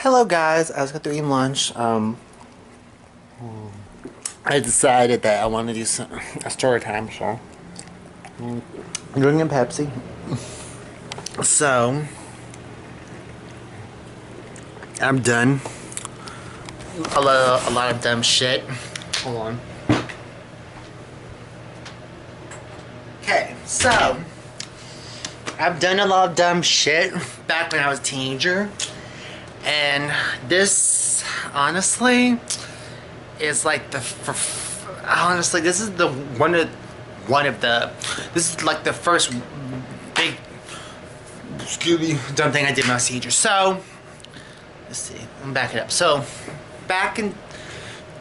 Hello guys, I was going through eating lunch. I decided that I want to do a story time, so I'm drinking Pepsi. So I'm done. A lot of dumb shit. Hold on. Okay, so I've done a lot of dumb shit back when I was a teenager, and this honestly is like honestly this is the this is like the first big Scooby dumb thing I did when I was a teenager. So let's see, I'm back it up. So back in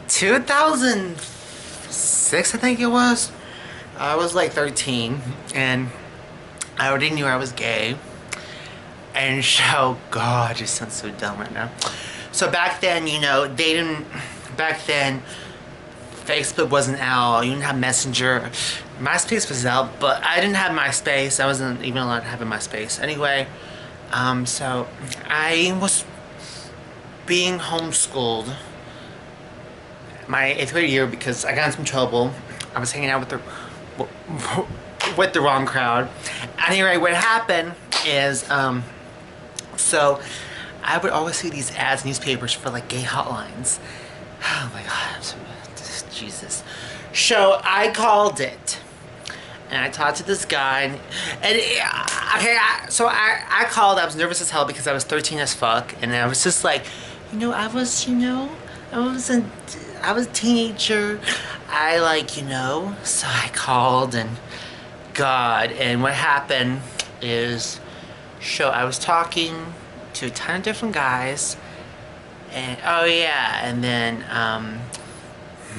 2006, I think it was, I was like 13 and I already knew I was gay. And so, God, it sounds so dumb right now. So back then, you know, back then, Facebook wasn't out, you didn't have Messenger. MySpace was out, but I didn't have MySpace. I wasn't even allowed to have a MySpace. Anyway, so I was being homeschooled my 8th grade year because I got in some trouble. I was hanging out with the wrong crowd. Anyway, what happened is, so I would always see these ads in newspapers for like gay hotlines. Oh my God, Jesus. So I called it, and I talked to this guy, and okay, so I called. I was nervous as hell because I was 13 as fuck, and I was just like, I was a teenager. So I called, and God, and what happened is, so I was talking to a ton of different guys, and oh yeah, and then oh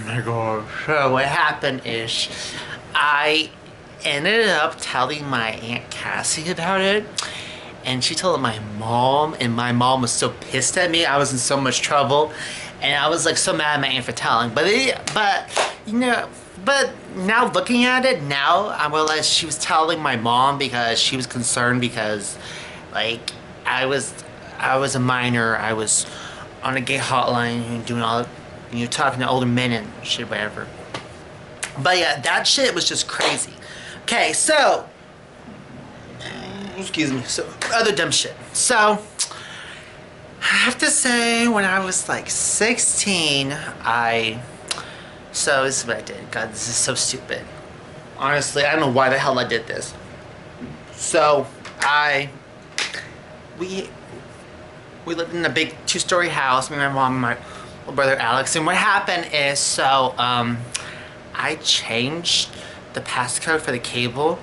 my God. So what happened is I ended up telling my Aunt Cassie about it, and she told my mom, and my mom was so pissed at me. I was in so much trouble, and I was like so mad at my aunt for telling. But now looking at it now, I realize she was telling my mom because she was concerned because, like, I was a minor. I was on a gay hotline and doing all, talking to older men and shit, whatever. But yeah, that shit was just crazy. Okay, so excuse me. So other dumb shit. So I have to say, when I was like 16, so this is what I did. God, this is so stupid. Honestly, I don't know why the hell I did this. So we lived in a big 2-story house, me, my mom, and my little brother Alex. And what happened is, so I changed the passcode for the cable.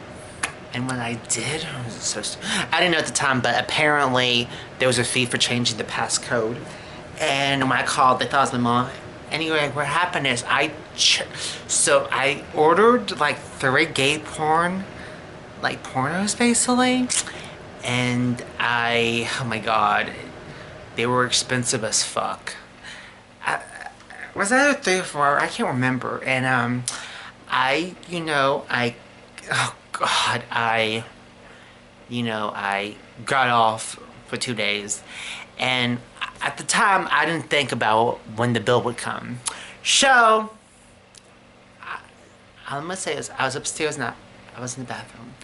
And when I did, it was so stupid. I didn't know at the time, but apparently there was a fee for changing the passcode. And when I called, they thought it was my mom. Anyway, what happened is so I ordered like 3 gay pornos basically, and oh my God, they were expensive as fuck. Was that 3 or 4? I can't remember. And oh God, I got off for 2 days, and at the time I didn't think about when the bill would come. So I'm gonna say this, I was upstairs, I was in the bathroom,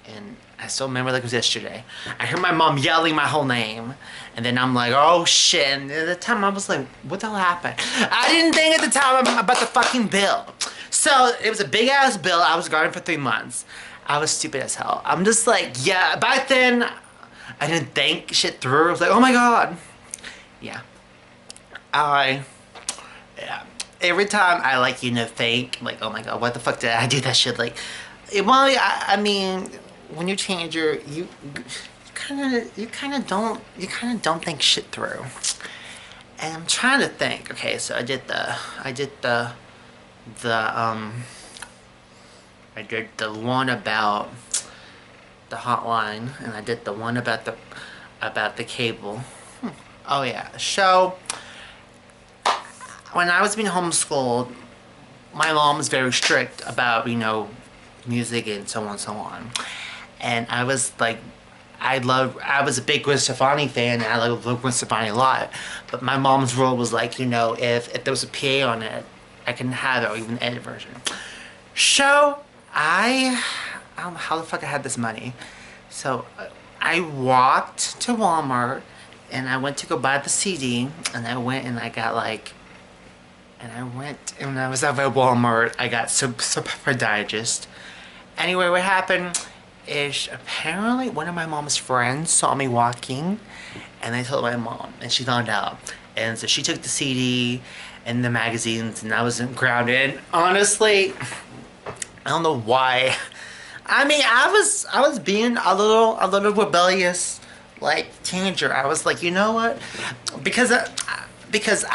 and I still remember like it was yesterday. I heard my mom yelling my whole name, and then I'm like, oh shit, and at the time I was like, what the hell happened? I didn't think at the time about the fucking bill. So it was a big ass bill. I was guarding for 3 months. I was stupid as hell. I'm just like, yeah, back then I didn't think shit through. I was like, oh my God. Yeah. Every time I think, like, oh my God, what the fuck did I do that shit? Like, I mean, when you're a teenager, you kind of don't think shit through. And I'm trying to think. Okay, so I did the one about the hotline, and I did the one about the cable. Oh yeah. So when I was being homeschooled, my mom was very strict about music and so on and so on. And I was like, I was a big Gwen Stefani fan, and I love Gwen Stefani a lot. But my mom's rule was like, you know, if there was a PA on it, I can have it, or even the edit version. So, I don't know how the fuck I had this money. So, I walked to Walmart, and I went to go buy the CD, and I went and I got like, and when I was over at Walmart, I got Super Digest. Anyway, what happened is apparently one of my mom's friends saw me walking, and they told my mom, and she found out. And so she took the CD and the magazines, and I wasn't grounded. And honestly, I don't know why. I mean, I was being a little rebellious, like teenager. I was like, you know what? Because I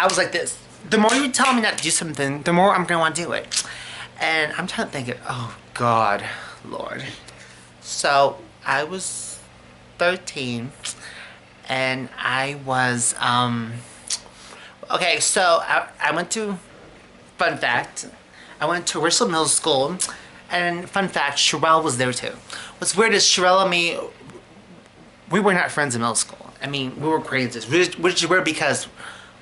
was like this. The more you tell me not to do something, the more I'm gonna want to do it. And I'm trying to think, oh God, Lord. So I was 13, and I was okay. So I went to, fun fact, I went to Russell Middle School, and fun fact, Sherelle was there too. What's weird is Sherelle and me, we were not friends in middle school. I mean, we were acquaintances, which is weird because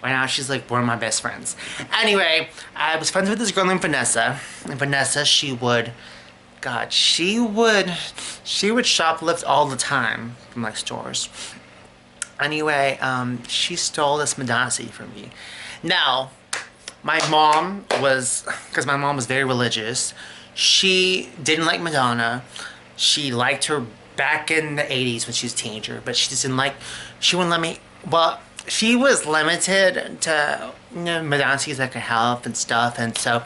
right now she's like one of my best friends. Anyway, I was friends with this girl named Vanessa, and Vanessa, she would shoplift all the time from like stores. Anyway, she stole this Madonna CD from me. Now, my mom was, because my mom was very religious, she didn't like Madonna. She liked her back in the 80s when she was a teenager, but she just didn't like, she wouldn't let me, well, she was limited to, you know, Madonna CDs that could help and stuff, and so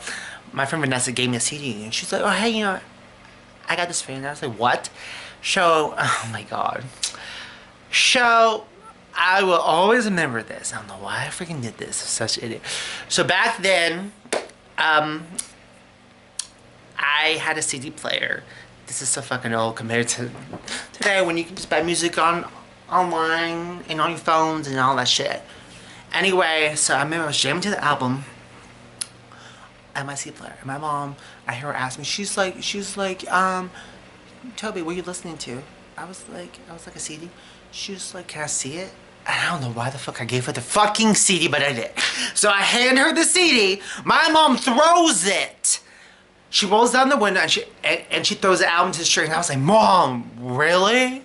my friend Vanessa gave me a CD, and she's like, oh, hey, you know, I got this for you. And I was like, what? So, oh my God. So, I will always remember this. I don't know why I freaking did this. I'm such an idiot. So back then, I had a CD player. This is so fucking old compared to today when you can just buy music online and on your phones and all that shit. Anyway, so I remember I was jamming to the album at my CD player. And my mom, I hear her ask me, she's like, Toby, what are you listening to? I was like a CD. She was like, can I see it? And I don't know why the fuck I gave her the fucking CD, but I did. So I hand her the CD. My mom throws it. She rolls down the window and she throws the album to the street. And I was like, Mom, really?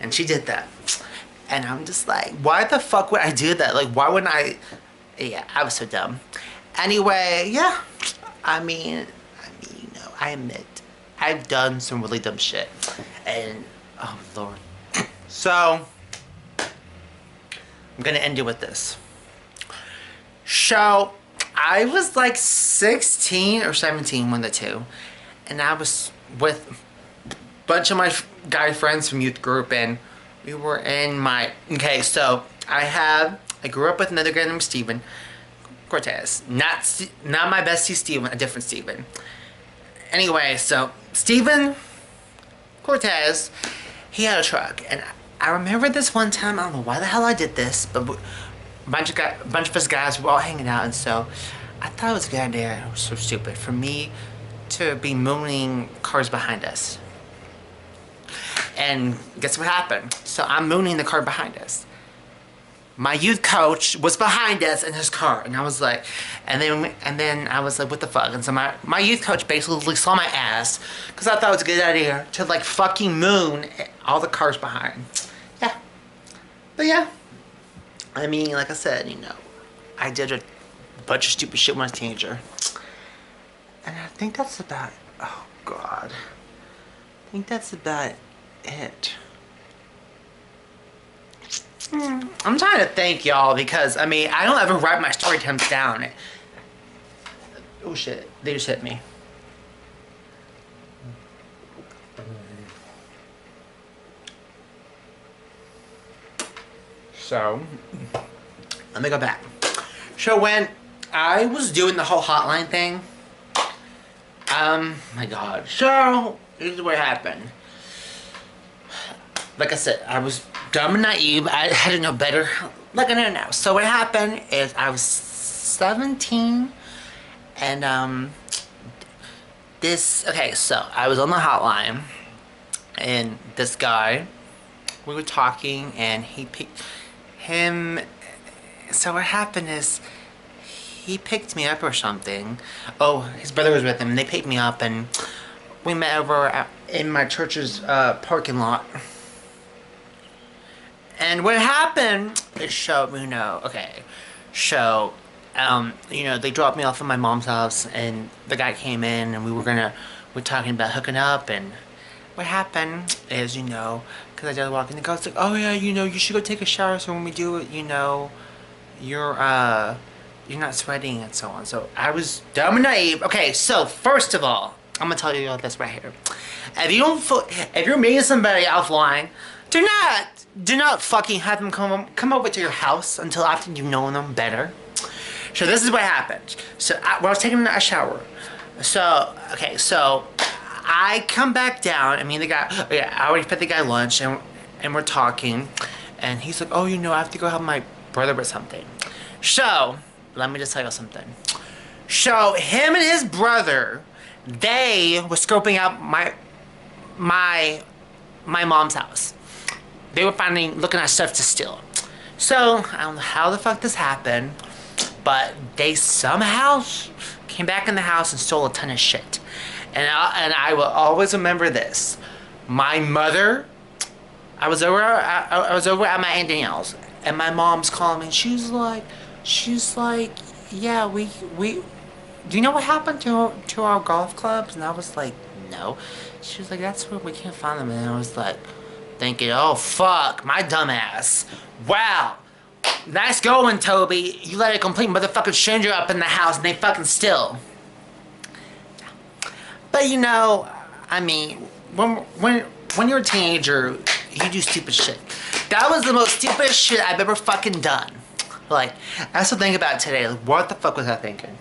And she did that. And I'm just like, why the fuck would I do that? Like, why wouldn't I? Yeah, I was so dumb. Anyway, yeah. I mean, you know, I admit, I've done some really dumb shit. And, oh Lord. So, I'm gonna end it with this. So, I was like 16 or 17, one of the two. And I was with a bunch of my guy friends from youth group, and we were in my, okay, so I grew up with another guy named Steven Cortez. Not my bestie Steven, a different Steven. Anyway, so Steven Cortez, he had a truck, and I remember this one time, I don't know why the hell I did this, but a bunch of us guys were all hanging out, and so I thought it was a good idea, it was so stupid, for me to be mooning cars behind us. And guess what happened? So I'm mooning the car behind us. My youth coach was behind us in his car, and I was like, and then I was like, what the fuck? And so my youth coach basically saw my ass, because I thought it was a good idea to like fucking moon all the cars behind. Yeah. But yeah. I mean, like I said, you know, I did a bunch of stupid shit when I was a teenager. And I think that's about, oh God. I think that's about it. I'm trying to thank y'all because, I mean, I don't ever write my story times down. Oh shit, they just hit me. So, let me go back. So when I was doing the whole hotline thing, my God. So, here's what happened. Like I said, I was dumb and naive. I had to know better. Like I know now. So what happened is I was 17 and okay, so I was on the hotline and this guy we were talking, and he picked him. So what happened is he picked me up or something. Oh, his brother was with him. And they picked me up, and we met over in my church's parking lot. And what happened is, they dropped me off at my mom's house, and the guy came in, and we're talking about hooking up, and what happened is, because I just walked in, the guy's like, oh yeah, you should go take a shower, so when we do it, you're not sweating and so on. So I was dumb and naive. Okay, so first of all, I'm gonna tell you all this right here. If you're meeting somebody offline, do not fucking have them come over to your house until after you've known them better. So this is what happened. So I was taking a shower. So I come back down. I mean, I already fed the guy lunch, and we're talking, and he's like, oh, I have to go help my brother with something. So let me just tell you something. So him and his brother, they were scoping out my mom's house. They were looking at stuff to steal. So I don't know how the fuck this happened, but they somehow came back in the house and stole a ton of shit. And I will always remember this. My mother, I was over at my Aunt Danielle's, and my mom's calling me. She's like, yeah, we do you know what happened to our golf clubs? And I was like, no. She was like, that's where we can't find them. And I was like, thinking, oh fuck, my dumbass. Wow, nice going, Toby. You let a complete motherfucking stranger up in the house and they fucking steal. But I mean, when you're a teenager, you do stupid shit. That was the most stupid shit I've ever fucking done. Like, I still think about it today. Like, what the fuck was I thinking?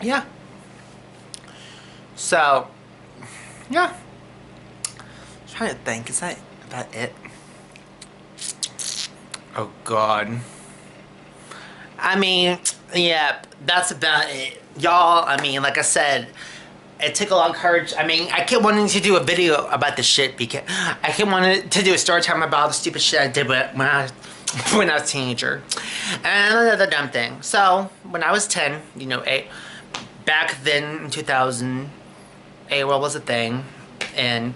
Yeah. So, yeah. I'm trying to think. Is that about it? Oh, God. I mean, yeah, that's about it. Y'all, I mean, like I said, it took a lot of courage. I mean, I kept wanting to do a video about this shit because I kept wanting to do a story time about all the stupid shit I did when I was a teenager. And another dumb thing. So, when I was 10, back then in 2000, AOL was a thing, and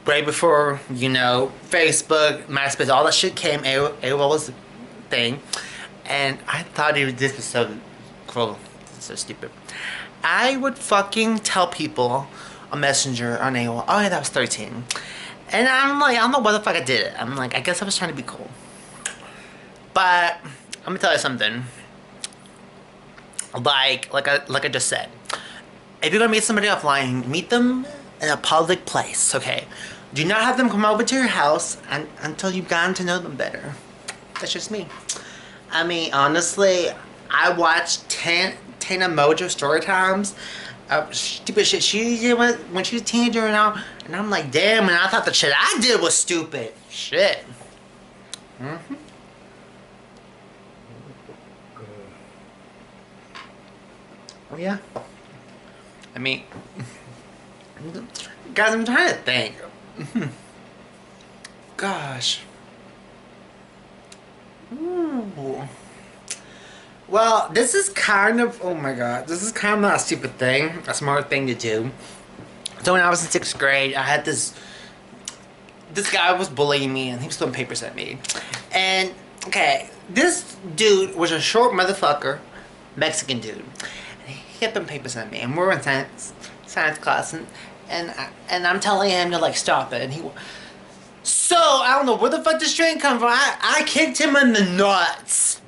right before, Facebook, MySpace, all that shit came, AOL was a thing, and I thought this was so cool, so stupid. I would fucking tell people on Messenger, on AOL, oh yeah, that was 13, and I'm like, I don't know why the fuck I did it. I'm like, I guess I was trying to be cool, but I'm gonna tell you something. Like I just said, if you're gonna meet somebody offline, meet them in a public place, okay? Do not have them come over to your house until you've gotten to know them better. That's just me. I mean, honestly, I watched Tana Mojo story times. Stupid shit she did when she was a teenager, and I'm like, damn, and I thought the shit I did was stupid. Shit. Mm-hmm. Oh yeah. I mean, guys, I'm trying to think. Gosh. Ooh. Well, this is kind of, oh my god, this is kind of not a stupid thing, a smart thing to do. So when I was in 6th grade, I had this guy was bullying me, and he was throwing papers at me. And, okay, this dude was a short motherfucker, Mexican dude. He kept throwing papers at me, and we're in science class, and I'm telling him to, like, stop it, and so, I don't know where the fuck this train come from. I kicked him in the nuts.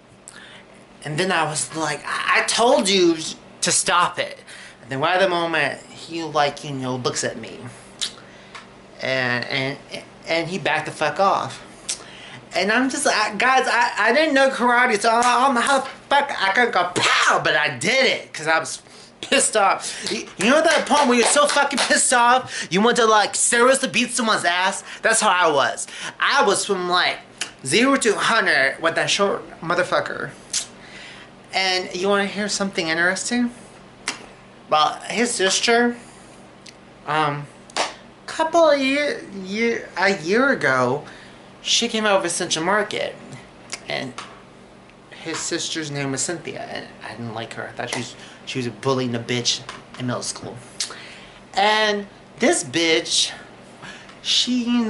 And then I was like, I told you to stop it. And then right at the moment, he looks at me. And he backed the fuck off. And I'm just like, guys, I didn't know karate, so I don't know how the fuck I could go pow, but I did it, because I was pissed off. You know that point where you're so fucking pissed off, you want to, like, seriously beat someone's ass? That's how I was. I was from, like, 0 to 100 with that short motherfucker. And you want to hear something interesting? Well, his sister, couple of a year ago, she came over to Central Market, and his sister's name was Cynthia, and I didn't like her. I thought she was bullying a bitch in middle school. And this bitch, she,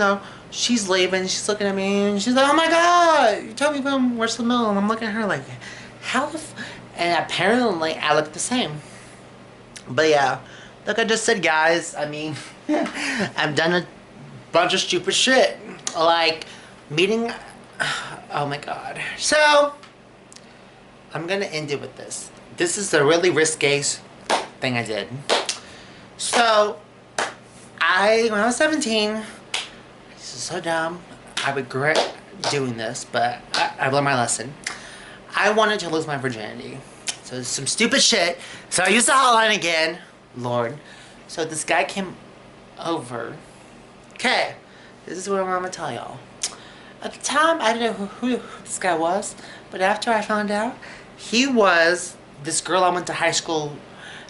she's leaving, she's looking at me, and she's like, oh my god, you told me from Where's the Mill? And I'm looking at her like, how the and apparently I look the same. But yeah, like I just said, guys, I mean, I've done a bunch of stupid shit. Like, meeting, oh my god. So, I'm gonna end it with this. This is the really risque thing I did. So, when I was 17, this is so dumb. I regret doing this, but I've learned my lesson. I wanted to lose my virginity. So, some stupid shit. So, I used the hotline again. Lord. So, this guy came over. Okay. This is what I'm gonna tell y'all. At the time, I didn't know who this guy was. But after I found out, he was this girl I went to high school.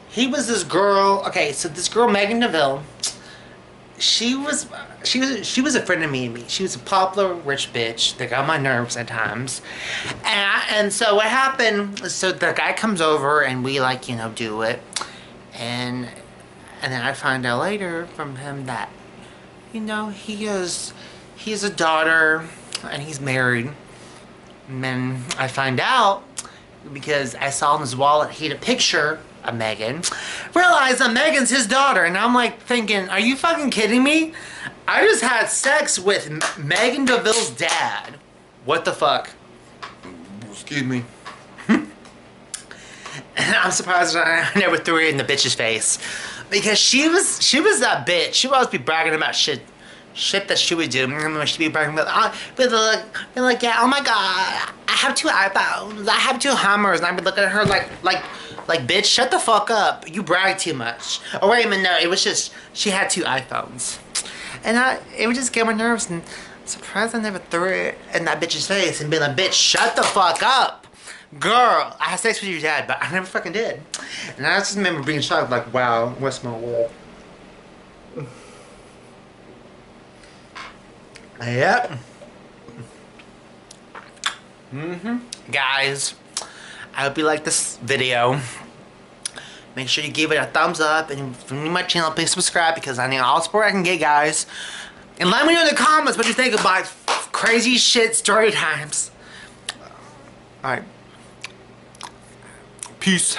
He was this girl. Okay, so this girl, Megan DeVille. She was a friend of me. She was a popular rich bitch that got on my nerves at times. And so what happened? So the guy comes over and we do it, and then I find out later from him that he has a daughter and he's married. And then I find out because I saw in his wallet he had a picture of Megan. Realize that Megan's his daughter, and I'm like thinking, are you fucking kidding me? I just had sex with Megan DeVille's dad. What the fuck? Excuse me. And I'm surprised I never threw it in the bitch's face, because she was that bitch. She would always be bragging about shit that she would do. She'd be bragging about, yeah, oh my god, I have 2 iPhones, I have 2 Hummers, and I'd be looking at her like, bitch, shut the fuck up. You brag too much. Oh wait a minute, no, it was just, she had 2 iPhones. And it would just get my nerves, and I'm surprised I never threw it in that bitch's face and be like, bitch, shut the fuck up. Girl, I had sex with your dad, but I never fucking did. And I just remember being shocked, like, wow, what's my world? Yep. Guys, I hope you like this video. Make sure you give it a thumbs up, and if you're new to my channel, please subscribe, because I need all the support I can get, guys. And let me know in the comments what you think about crazy shit story times. Alright. Peace.